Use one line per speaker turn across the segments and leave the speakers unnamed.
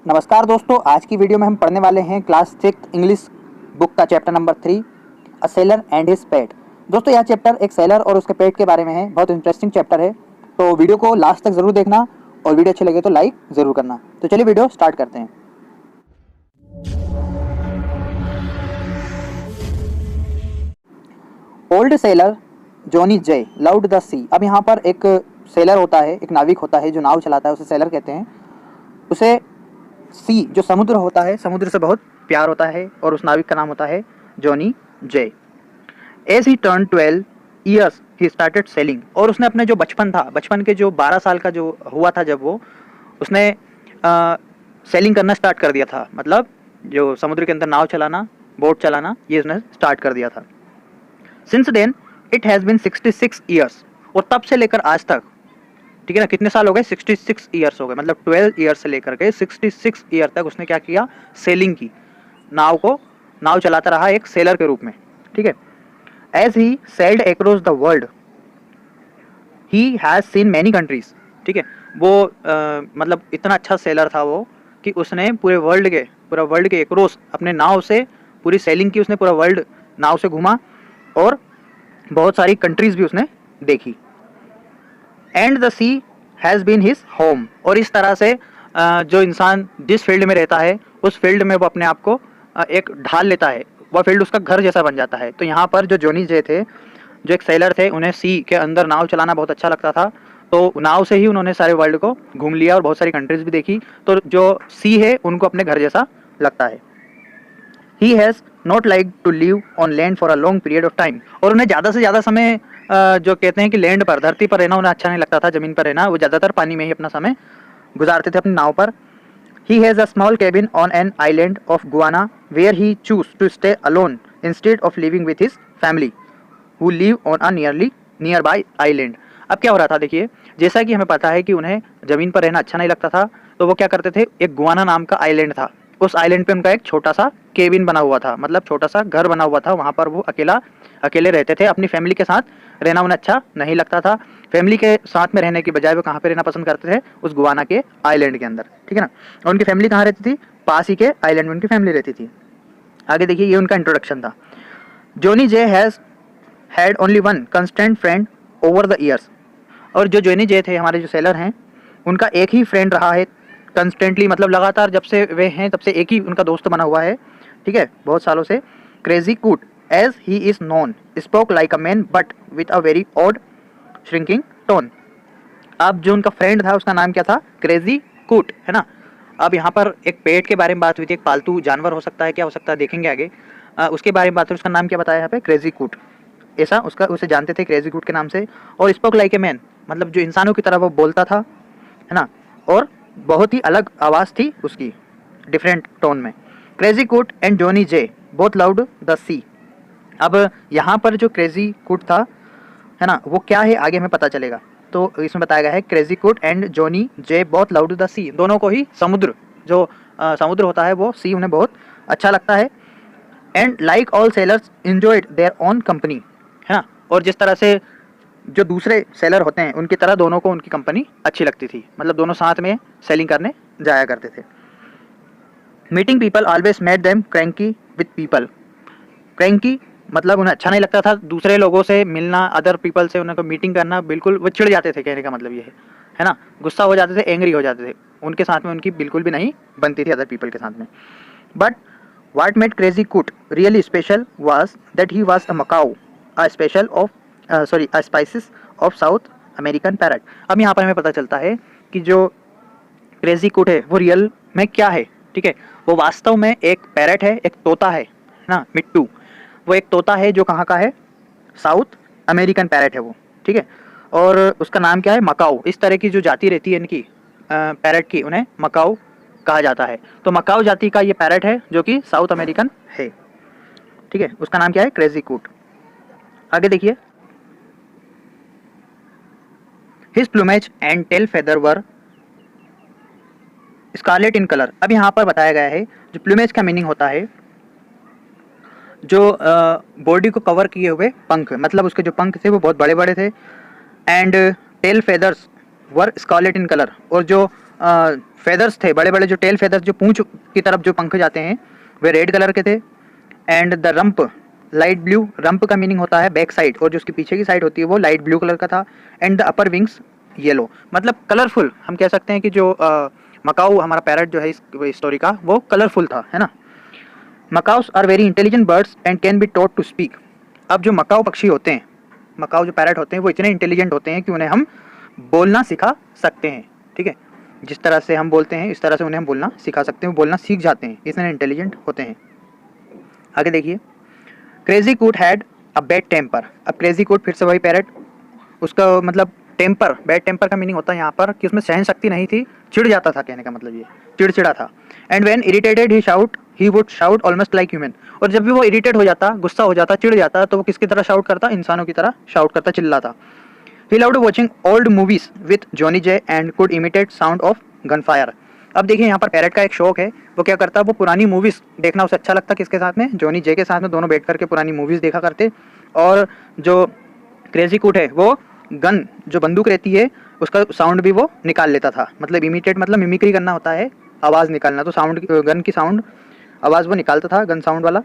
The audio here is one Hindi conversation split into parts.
नमस्कार दोस्तों, आज की वीडियो में हम पढ़ने वाले हैं क्लास 6 इंग्लिश बुक का chapter number 3 a sailor and his pet. दोस्तों यह चैप्टर एक सेलर और उसके पेट के बारे में है। बहुत इंटरेस्टिंग चैप्टर है, तो वीडियो को लास्ट तक ज़रूर देखना और वीडियो अच्छी लगे तो लाइक ज़रूर करना। तो चलिए वीडियो स्टार्ट करते हैं। Old sailor Johnny Jay loved the sea. अब यहाँ पर एक सेलर होता है, एक नाविक होता है जो नाव चलाता है, उसे सेलर कहते हैं। उसे सी जो समुद्र होता है, समुद्र से बहुत प्यार होता है और उस नाविक का नाम होता है Johnny J. As he turn 12 years he started sailing. और उसने अपने जो बचपन था, बचपन के जो 12 साल का जो हुआ था जब वो उसने सेलिंग करना स्टार्ट कर दिया था। मतलब जो समुद्र के अंदर नाव चलाना, बोट चलाना, ये उसने स्टार्ट कर दिया था। Since then it has been 66 years. और तब से लेकर आज तक, ठीक है ना, कितने साल हो गए? 66 ईयर्स हो गए। मतलब 12 ईयर्स से लेकर के 66 ईयर तक उसने क्या किया? सेलिंग की, नाव चलाता रहा एक सेलर के रूप में। ठीक है। As he sailed across the world he has seen many countries. ठीक है, वो मतलब इतना अच्छा सेलर था वो कि उसने पूरे वर्ल्ड के अक्रॉस अपने नाव से पूरी सेलिंग की। उसने पूरा वर्ल्ड नाव से घूमा और बहुत सारी कंट्रीज भी उसने देखी। And the sea has been his home. और इस तरह से जो इंसान जिस फील्ड में रहता है उस फील्ड में वो अपने आप को एक ढाल लेता है, वह फील्ड उसका घर जैसा बन जाता है। तो यहाँ पर जो जॉनी जे थे, जो एक सेलर थे, उन्हें सी के अंदर नाव चलाना बहुत अच्छा लगता था। तो नाव से ही उन्होंने सारे वर्ल्ड को घूम लिया और बहुत सारी कंट्रीज भी देखी। तो जो सी है उनको अपने घर जैसा लगता है। He has not like to live on land for a long period of time. और उन्हें ज़्यादा से ज़्यादा समय जो कहते हैं कि लैंड पर, धरती पर रहना उन्हें अच्छा नहीं लगता था, ज़मीन पर रहना। वो ज़्यादातर पानी में ही अपना समय गुजारते थे अपनी नाव पर। He has a small cabin on an island of Guana where he choose to stay alone instead of living with his family who live on a nearby island. अब क्या हो रहा था देखिए, जैसा कि हमें पता है कि उन्हें ज़मीन पर रहना अच्छा नहीं लगता था, तो वो क्या करते थे, एक गुआना नाम का आइलैंड था, उस आइलैंड पे उनका एक छोटा सा केबिन बना हुआ था, मतलब छोटा सा घर बना हुआ था। वहाँ पर वो अकेले रहते थे, अपनी फैमिली के साथ रहना उन्हें अच्छा नहीं लगता था। फैमिली के साथ में रहने की बजाय वो कहाँ पे रहना पसंद करते थे? उस गुआना के आइलैंड के अंदर। ठीक है ना। और उनकी फैमिली कहाँ रहती थी? पास ही के आइलैंड में उनकी फैमिली रहती थी। आगे देखिए, ये उनका इंट्रोडक्शन था। Johnny J has had only one constant friend over the years. और जो जॉनी जे थे, हमारे जो सेलर हैं, उनका एक ही फ्रेंड रहा है कंस्टेंटली, मतलब लगातार जब से वे हैं तब से एक ही उनका दोस्त बना हुआ है। ठीक है, बहुत सालों से। Crazy Coot as he is known spoke like a man but with a very odd shrinking tone. अब जो उनका फ्रेंड था उसका नाम क्या था? क्रेजी कूट, है ना। अब यहाँ पर एक पेट के बारे में बात हुई थी, एक पालतू जानवर हो सकता है, क्या हो सकता है देखेंगे आगे। उसके बारे में बात हुई, उसका नाम क्या बताया यहाँ पे? क्रेजी कूट। ऐसा उसे जानते थे क्रेजी कूट के नाम से। और स्पोक लाइक ए मैन, मतलब जो इंसानों की तरह वो बोलता था, है ना। और बहुत ही अलग आवाज़ थी उसकी, डिफरेंट टोन में। Crazy Coot and Johnny Jay both loved the sea. अब यहाँ पर जो क्रेजी कूट था, है ना, वो क्या है आगे हमें पता चलेगा। तो इसमें बताया गया है Crazy Coot and Johnny Jay both loved the sea. दोनों को ही समुद्र, जो समुद्र होता है, वो सी उन्हें बहुत अच्छा लगता है। And like all sellers enjoyed their own company, है ना। और जिस तरह से जो दूसरे सेलर होते हैं उनकी तरह दोनों को उनकी कंपनी अच्छी लगती थी, मतलब दोनों साथ में सेलिंग करने जाया करते थे। Meeting people always made them cranky with people. Cranky मतलब उन्हें अच्छा नहीं लगता था दूसरे लोगों से मिलना, अदर पीपल से उनको मीटिंग करना, बिल्कुल वो चिढ़ जाते थे, कहने का मतलब ये है ना। गुस्सा हो जाते थे, एंग्री हो जाते थे, उनके साथ में उनकी बिल्कुल भी नहीं बनती थी अदर पीपल के साथ में। But what made Crazy Coot really special was that he was a Macau, a species of South American parrot. अब यहाँ पर हमें पता चलता है कि जो क्रेजी कूट है वो रियल में क्या है। ठीक है, वो वास्तव में एक पैरट है, एक तोता है ना, मिट्टू। वो एक तोता है जो कहाँ का है? साउथ अमेरिकन पैरट है वो। ठीक है, और उसका नाम क्या है? मकाऊ। इस तरह की जो जाति रहती है इनकी पैरट की, उन्हें मकाऊ कहा जाता है। तो मकाऊ जाति का ये पैरट है जो कि साउथ अमेरिकन है। ठीक है, उसका नाम क्या है? Crazy Coot. आगे देखिए, his plumage and tail feather were scarlet in colour. अब यहाँ पर बताया गया है, जो प्लूमेज का मीनिंग होता है जो बॉडी को कवर किए हुए पंख, मतलब उसके जो पंख थे वो बहुत बड़े बड़े थे। And tail feathers were scarlet in colour, और जो फेदर्स थे, बड़े बड़े जो टेल फेदर्स, जो पूंछ की तरफ जो पंख जाते हैं, वे रेड कलर के थे। And the rump light blue, rump का मीनिंग होता है बैक साइड, और जो उसकी पीछे की साइड होती है वो लाइट ब्लू कलर का था। And the upper wings yellow, मतलब कलरफुल, हम कह सकते हैं कि जो मकाऊ हमारा पैरट जो है इस स्टोरी का, वो कलरफुल था, है ना। Macaws are very intelligent birds and can be taught to speak. अब जो मकाऊ पक्षी होते हैं, मकाऊ जो पैरट होते हैं, वो इतने इंटेलिजेंट होते हैं कि उन्हें हम बोलना सिखा सकते हैं, ठीक है। जिस तरह से हम बोलते हैं इस तरह से उन्हें हम बोलना सिखा सकते हैं, वो बोलना सीख जाते हैं, इतने इंटेलिजेंट होते हैं। आगे देखिए, क्रेजी कूट हैड अ बैड टेम्पर। अब क्रेजी कूट फिर से वही पैरट, उसका मतलब टेम्पर, बैड टेम्पर का मीनिंग होता है यहाँ पर कि उसमें सहन शक्ति नहीं थी, चिढ़ जाता था, कहने का मतलब ये चिड़चिड़ा था। And when irritated he would shout almost like human. और जब भी वो इरिटेट हो जाता, गुस्सा हो जाता, चिढ़ जाता, तो वो किसकी तरह शाउट करता, इंसानों की तरह शाउट करता, चिल्लाता। He loved watching old movies with Johnny J and could imitate sound of gun fire. अब देखिए यहाँ पर पैरट का एक शौक है, वो क्या करता है, वो पुरानी मूवीज देखना उसे अच्छा लगता, किसके साथ में, जॉनी जे के साथ में, दोनों बैठ करके पुरानी मूवीज देखा करते। और जो क्रेजी कूट है वो गन, जो बंदूक रहती है उसका साउंड भी वो निकाल लेता था, मतलब इमिटेट मतलब मिमिक्री करना होता है, आवाज़ निकालना, तो साउंड, गन की साउंड आवाज़ वो निकालता था, गन साउंड वाला।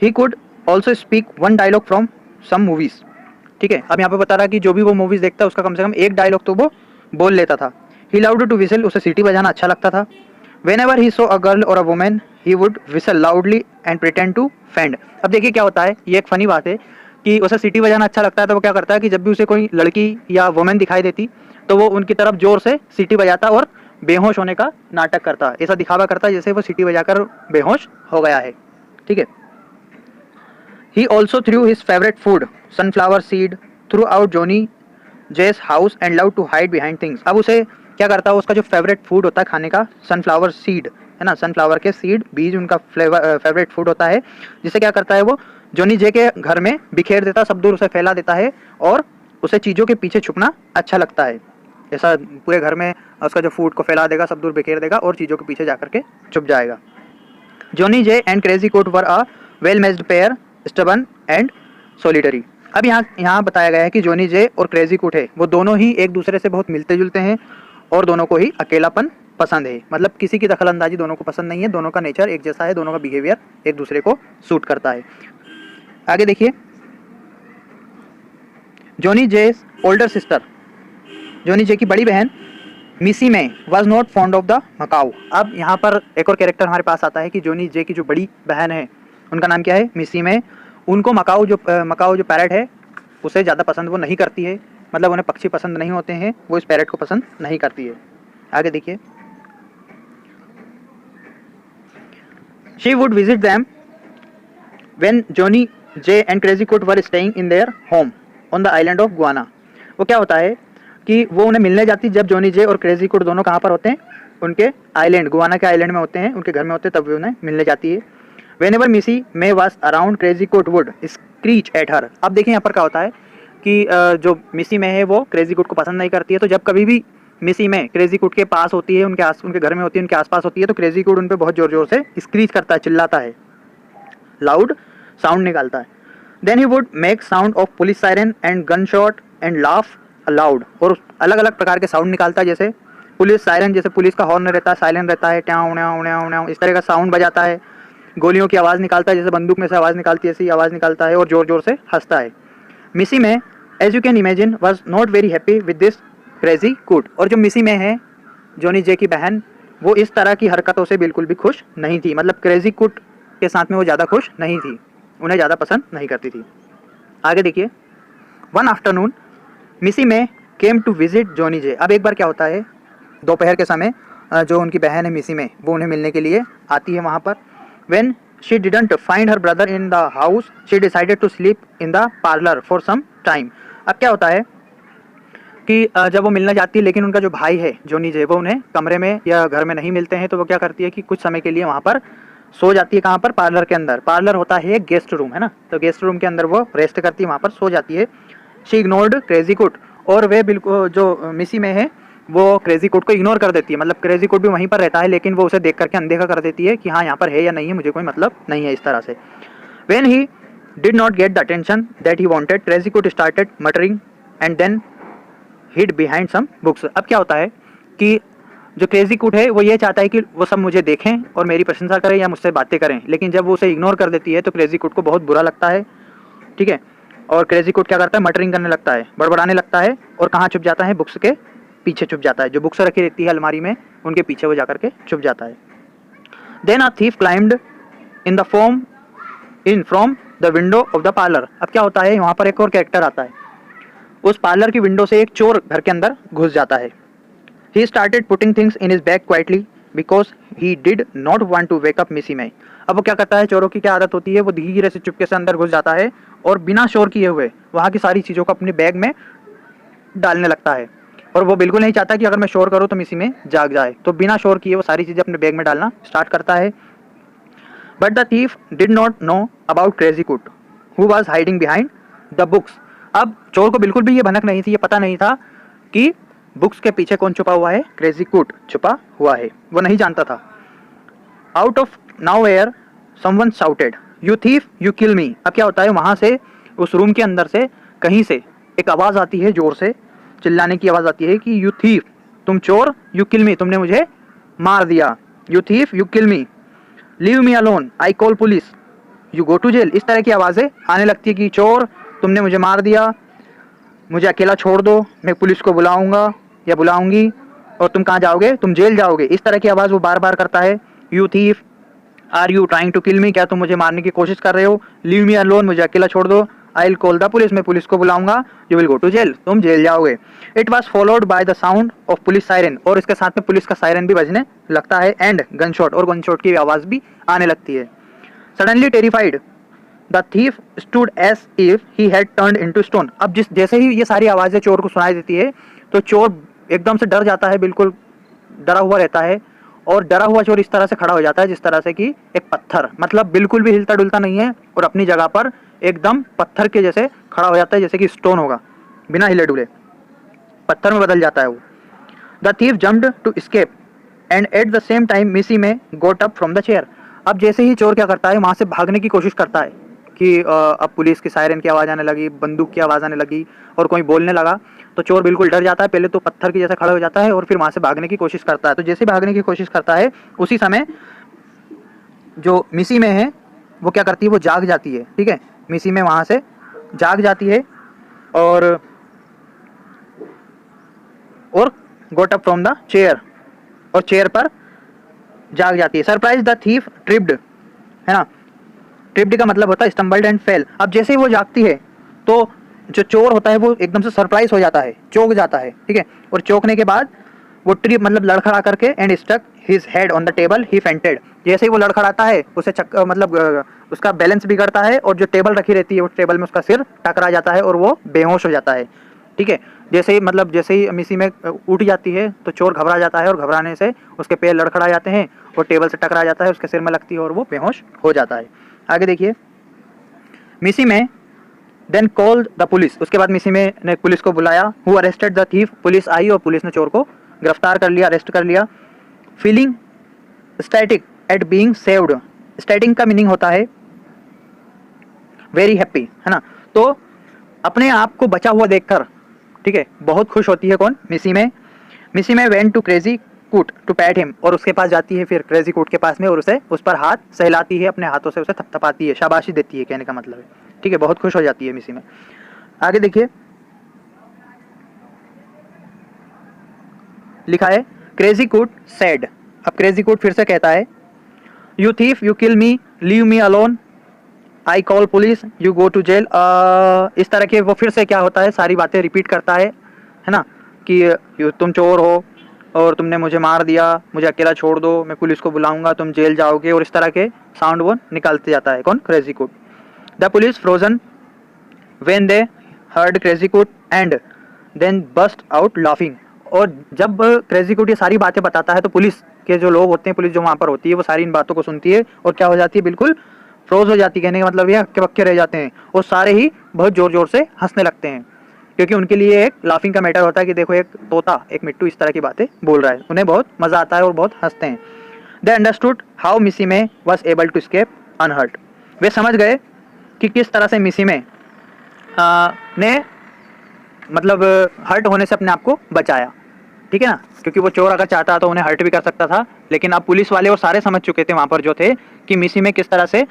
He could also speak one dialogue from some movies, ठीक है। अब यहाँ पे बता रहा है कि जो भी वो मूवीज़ देखता है उसका कम से कम एक डायलॉग तो वो बोल लेता था। ही लाउड टू विसल, उसे सीटी बजाना अच्छा लगता था। Whenever he saw a girl or a woman he would whistle loudly and pretend to faint. अब देखिए क्या होता है, ये एक फ़नी बात है कि उसे सीटी बजाना अच्छा लगता है, तो वो क्या करता है कि जब भी उसे कोई लड़की या वुमेन दिखाई देती तो वो उनकी तरफ जोर से सीटी बजाता और बेहोश होने का नाटक करता, ऐसा दिखावा करता जैसे वो सीटी बजाकर बेहोश हो गया है, ठीक है। He also threw his favourite food sunflower seed throughout Johnny Jay's house and love to hide behind things. अब उसे क्या करता है, उसका जो फेवरेट फूड होता है खाने का, सनफ्लावर सीड है ना, सनफ्लावर के सीड, बीज उनका फेवरेट फूड होता है, जिसे क्या करता है वो जॉनी जे के घर में बिखेर देता, सब दूर उसे फैला देता है, और उसे चीज़ों के पीछे छुपना अच्छा लगता है। ऐसा पूरे घर में उसका जो फूड को फैला देगा, सब दूर बिखेर देगा और चीज़ों के पीछे जाकर के छुप जाएगा। Johnny J and Crazy Coat were a well matched pair, stubborn and solitary. अब यहाँ बताया गया है कि जॉनी जे और क्रेजी कोट है वो दोनों ही एक दूसरे से बहुत मिलते जुलते हैं और दोनों को ही अकेलापन पसंद है, मतलब किसी की दखलंदाजी दोनों को पसंद नहीं है, दोनों का नेचर एक जैसा है, दोनों का बिहेवियर एक दूसरे को सूट करता है। आगे देखिए, जॉनी जे ओल्डर सिस्टर, जॉनी जे की बड़ी बहन मिसी Mae was not fond of the Macau. अब यहाँ पर एक और कैरेक्टर हमारे पास आता है कि जॉनी जे की जो बड़ी बहन है उनका नाम क्या है, मिसी में। उनको मकाऊ जो पैरट है उसे ज़्यादा पसंद वो नहीं करती है, मतलब उन्हें पक्षी पसंद नहीं होते हैं, वो इस पैरट को पसंद नहीं करती है। आगे देखिए, she would visit them when Johnny J and Crazy Coat were staying in their home on the island of Guana. वो क्या होता है कि वो उन्हें मिलने जाती जब जॉनी जे और क्रेजी कोट दोनों कहाँ पर होते हैं, उनके आइलैंड, गुआना के आइलैंड में होते हैं, उनके घर में होते हैं, तब भी उन्हें मिलने जाती है। Whenever Missy Mae was around Crazy Coot would screech at her. अब देखिए यहाँ पर क्या होता है कि जो मिसी में है वो क्रेजी कोट को पसंद नहीं करती है, तो जब कभी भी मिसी में क्रेजी कोट के पास होती है, उनके घर में होती है, उनके आसपास होती है, तो क्रेजी कोट उन पर बहुत जोर जोर से स्क्रीच करता है, चिल्लाता है, लाउड साउंड निकालता है। Then he would make sound of police siren and gun shot and laugh aloud. और अलग अलग प्रकार के साउंड निकालता है, जैसे पुलिस सायरन, जैसे पुलिस का हॉर्न रहता है, साइलेंट रहता है, ट्याव न्याव न्याव न्याव, इस तरह का साउंड बजाता है। गोलियों की आवाज़ निकालता है, जैसे बंदूक में से आवाज़ निकालती है ऐसी आवाज़ निकालता है, और ज़ोर ज़ोर से हंसता है। Missy May as you can imagine was not very happy with this Crazy Coat. और जो मिसी में है जॉनी जे की बहन, वो इस तरह की हरकतों से बिल्कुल भी खुश नहीं थी, मतलब क्रेजी कोट के साथ में वो ज़्यादा खुश नहीं थी, उन्हें ज़्यादा पसंद नहीं करती थी। आगे देखिए, वन आफ्टरनून मिसी में केम टू विजिट जॉनी जे। अब एक बार क्या होता है, दोपहर के समय जो उनकी बहन है मिसी में, वो उन्हें मिलने के लिए आती है वहाँ पर। When she didn't find her brother in the house she decided to sleep in the parlour for some time. अब क्या होता है कि जब वो मिलने जाती है लेकिन उनका जो भाई है जॉनी जे, वो उन्हें कमरे में या घर में नहीं मिलते हैं, तो वो क्या करती है कि कुछ समय के लिए वहाँ पर सो जाती है। कहाँ पर, पार्लर के अंदर। पार्लर होता है एक गेस्ट रूम, है ना, तो गेस्ट रूम के अंदर वो रेस्ट करती है, वहाँ पर सो जाती है। शी इग्नोर्ड क्रेजी कोट, और वे बिल्कुल जो मिसी में है वो क्रेजी कोट को इग्नोर कर देती है, मतलब क्रेजी कोट भी वहीं पर रहता है लेकिन वो उसे देख करके अनदेखा कर देती है कि हाँ यहाँ पर है या नहीं है, मुझे कोई मतलब नहीं है, इस तरह से। When he did not get the attention that he wanted Crazy Coat started muttering and then hid behind some books. अब क्या होता है कि जो क्रेजी कूट है वो ये चाहता है कि वो सब मुझे देखें और मेरी प्रशंसा करें या मुझसे बातें करें, लेकिन जब वो उसे इग्नोर कर देती है तो क्रेजी कूट को बहुत बुरा लगता है, ठीक है। और क्रेजी कूट क्या करता है, मटरिंग करने लगता है, बड़बड़ाने लगता है और कहाँ छुप जाता है, बुक्स के पीछे छुप जाता है। जो बुक्स रखी रहती है अलमारी में उनके पीछे वो जाकर के छुप जाता है। Then a thief climbed in the from the window of the parlour. अब क्या होता है, वहाँ पर एक और कैरेक्टर आता है। उस पार्लर की विंडो से एक चोर घर के अंदर घुस जाता है। He started putting things in his bag quietly because he did not want to wake up Missy May. अब वो क्या करता है, चोरों की क्या आदत होती है, वो धीरे से चुपके से अंदर घुस जाता है और बिना शोर किए हुए वहाँ की सारी चीज़ों को अपने बैग में डालने लगता है। और वो बिल्कुल नहीं चाहता कि अगर मैं शोर करूँ तो मिसी में जाग जाए, तो बिना शोर किए वो सारी चीज़ें अपने बैग में डालना स्टार्ट करता है। But the thief did not know about Crazy Coot who was hiding behind the books. अब चोर को बिल्कुल भी ये भनक नहीं थी, ये पता नहीं था कि बुक्स के पीछे कौन छुपा हुआ है, क्रेजी कूट छुपा हुआ है, वो नहीं जानता था। Out of nowhere someone shouted you thief you kill me. अब क्या होता है, वहाँ से उस रूम के अंदर से कहीं से एक आवाज़ आती है, जोर से चिल्लाने की आवाज़ आती है कि यू थीफ तुम चोर, यू किल मी तुमने मुझे मार दिया, you thief you kill me, leave me alone I call police, you go to jail. इस तरह की आवाज़ें आने लगती है कि चोर तुमने मुझे मार दिया, मुझे अकेला छोड़ दो, मैं पुलिस को बुलाऊंगा या बुलाऊंगी, और तुम कहाँ जाओगे, तुम जेल जाओगे। इस तरह की आवाज़ वो बार बार करता है। You thief are you trying to kill me, क्या तुम मुझे मारने की कोशिश कर रहे हो, लीव मी अलोन मुझे अकेला छोड़ दो, I will call the police मैं पुलिस को बुलाऊंगा, you will go to jail तुम जेल जाओगे। It was followed by the sound of police siren, और इसके साथ में पुलिस का सायरन भी बजने लगता है, एंड गन शॉट, और गन शॉट की आवाज़ भी आने लगती है। Suddenly terrified the thief stood as if he had turned into stone. अब जैसे ही ये सारी आवाज़ें चोर को सुनाई देती है तो चोर एकदम से डर जाता है, बिल्कुल डरा हुआ रहता है, और डरा हुआ चोर इस तरह से खड़ा हो जाता है जिस तरह से कि एक पत्थर, मतलब बिल्कुल भी हिलता डुलता नहीं है और अपनी जगह पर एकदम पत्थर के जैसे खड़ा हो जाता है, जैसे कि स्टोन होगा, बिना हिले डुले पत्थर में बदल जाता है वो। The thief jumped to escape and at the same time Missy May got up from the chair. अब जैसे ही चोर क्या करता है, वहाँ से भागने की कोशिश करता है कि अब पुलिस की सायरन की आवाज़ आने लगी, बंदूक की आवाज़ आने लगी और कोई बोलने लगा, तो चोर बिल्कुल डर जाता है, पहले तो पत्थर की जैसे खड़ा हो जाता है और फिर वहाँ से भागने की कोशिश करता है। तो जैसे भागने की कोशिश करता है उसी समय जो मिसी में है वो क्या करती है, वो जाग जाती है, ठीक है, मिसी में वहाँ से जाग जाती है और गोट अप फ्रॉम द चेयर, और चेयर पर जाग जाती है। सरप्राइज द थीफ ट्रिप्ड, है ना, ट्रिप्ड का मतलब होता है स्टम्बल्ड एंड फेल। अब जैसे ही वो जागती है तो जो चोर होता है वो एकदम से सरप्राइज हो जाता है, चौंक जाता है, ठीक है, और चौंकने के बाद वो ट्रिप मतलब लड़खड़ा करके and stuck his head on the table he fainted. जैसे ही वो लड़खड़ाता है उसे मतलब उसका बैलेंस बिगड़ता है और जो टेबल रखी रहती है उस टेबल में उसका सिर टकरा जाता है और वो बेहोश हो जाता है, ठीक है। जैसे ही मिसी में उठ जाती है तो चोर घबरा जाता है और घबराने से उसके पैर लड़खड़ा जाते हैं, वो टेबल से टकरा जाता है, उसके सिर में लगती है और वो बेहोश हो जाता है। आगे देखिए, मिसी में देन कॉल्ड द पुलिस, उसके बाद मिसी में ने पुलिस को बुलाया। Who arrested the thief, police आई और पुलिस ने चोर को गिरफ्तार कर लिया, अरेस्ट कर लिया। Feeling static eight being saved, static का मीनिंग होता है वेरी हैप्पी, है ना, तो अपने आप को बचा हुआ देखकर, ठीक है, बहुत खुश होती है कौन, मिसी में। मिसी में वेंट टू क्रेजी कूट टू पैट हिम, और उसके पास जाती है फिर क्रेजी कूट के पास में और उसे उस पर हाथ सहलाती है, अपने हाथों से उसे थपथपाती है, शाबाशी देती है, कहने का मतलब है, ठीक है, बहुत खुश हो जाती है मिसी में। आगे देखिए लिखा है क्रेजी कूट सेड। अब क्रेजी कूट फिर से कहता है you thief you kill me, leave me alone, I call police, you go to jail. इस तरह के वो फिर से क्या होता है, सारी बातें रिपीट करता है ना, कि तुम चोर हो और तुमने मुझे मार दिया, मुझे अकेला छोड़ दो, मैं पुलिस को बुलाऊंगा, तुम जेल जाओगे, और इस तरह के साउंड वो निकालते जाता है कौन, Crazy Coot. The police frozen when they heard Crazy Coot and then burst out laughing. और जब क्रेजी कूट ये सारी बातें बताता है तो पुलिस के जो लोग होते हैं, पुलिस जो वहाँ पर होती है, वो सारी इन बातों को सुनती है और क्या हो जाती है, बिल्कुल फ्रोज हो जाती है, कहने का मतलब ये हक्के बक्के रह जाते हैं और सारे ही बहुत ज़ोर ज़ोर से हंसने लगते हैं, क्योंकि उनके लिए एक लाफिंग का मैटर होता है कि देखो एक तोता, एक मिट्टू इस तरह की बातें बोल रहा है, उन्हें बहुत मज़ा आता है और बहुत हंसते हैं। They understood how Missy Mae was able to escape unhurt, वे समझ गए कि किस तरह से मिसी में ने मतलब हर्ट होने से अपने आप को बचाया, ठीक है ना, क्योंकि वो चोर अगर चाहता तो उन्हें हर्ट भी कर सकता था, लेकिन अब पुलिस वाले वो सारे समझ चुके थे वहाँ पर जो थे कि मिसी में किस तरह से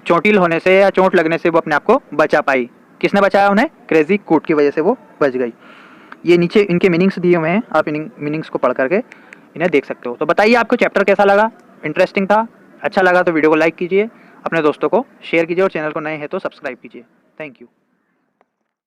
चोटिल होने से या चोट लगने से वो अपने आप को बचा पाई। किसने बचाया उन्हें? क्रेजी कूट की वजह से वो बच गई। ये नीचे इनके मीनिंग्स दिए हुए हैं, आप इन मीनिंग्स को पढ़ करके इन्हें देख सकते हो। तो बताइए आपको चैप्टर कैसा लगा? इंटरेस्टिंग था? अच्छा लगा तो वीडियो को लाइक कीजिए, अपने दोस्तों को शेयर कीजिए और चैनल को नए हैं तो सब्सक्राइब कीजिए। Thank you.